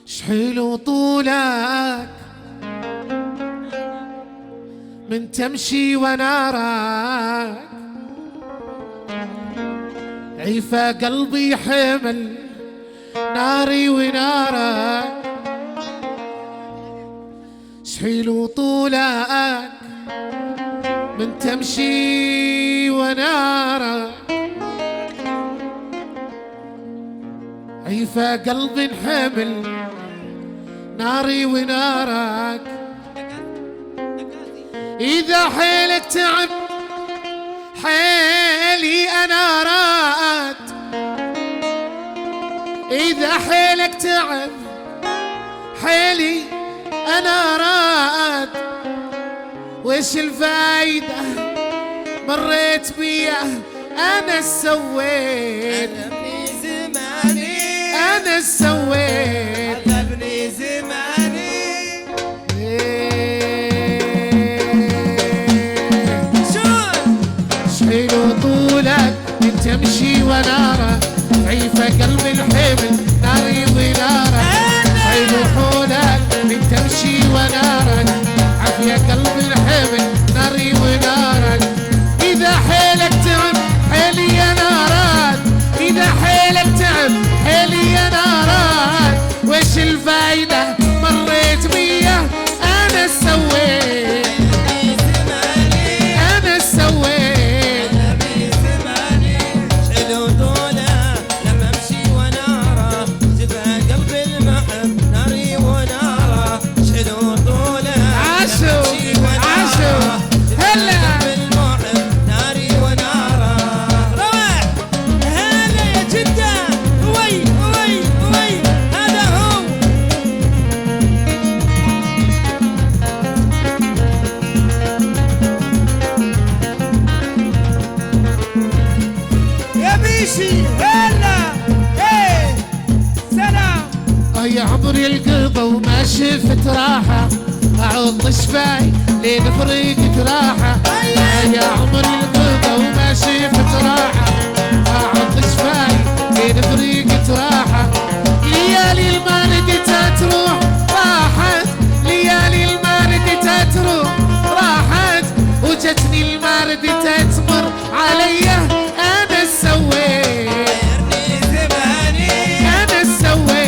شحيل طولك من تمشي ونارك، عيفة قلبي حمل ناري ونارك. شحيل طولك من تمشي ونارك، عيفة قلبي حمل ناري ونارك. إذا حيلك تعب حيلي أنا راد، إذا حيلك تعب حيلي أنا راد. وش الفايدة مريت بيه أنا سويت، أنا سويت عذبني زماني. شحيل طولك من تمشي ونارك، عيفة قلبي الحمل ناري ونارك. شحيل طولك من تمشي ونارك، عافية قلبي الحمل ناري ونارك. إذا حيلك تعب حيلي أنا راد، إذا حيلك تعب حيلي أنا راد. وش الفايدة مريت بيه أنا سويت، أنا سويت. يا عمري القضا وما شفت راحة، أعض شفاي لين فريقك راحة. يا عمري القضا وما شفت راحة، أعض شفاي لين فريقك راحة. ليالي الماردة تروح راحت، ليالي الماردة تروح راحت. وجتني الماردة تمر عليا أنا سويت، أنا سويت.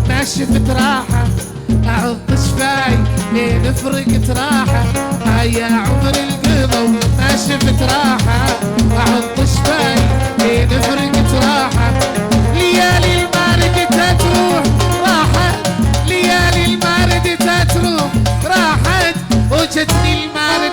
ما شفت راحة، أعض شفاي لين فرقت راحة. يا عمري القضا ما شفت راحة، أعض شفاي لين فرقت راحة. ليالي الماردة تروح راحت، ليالي الماردة تروح راحت. وجتني الماردة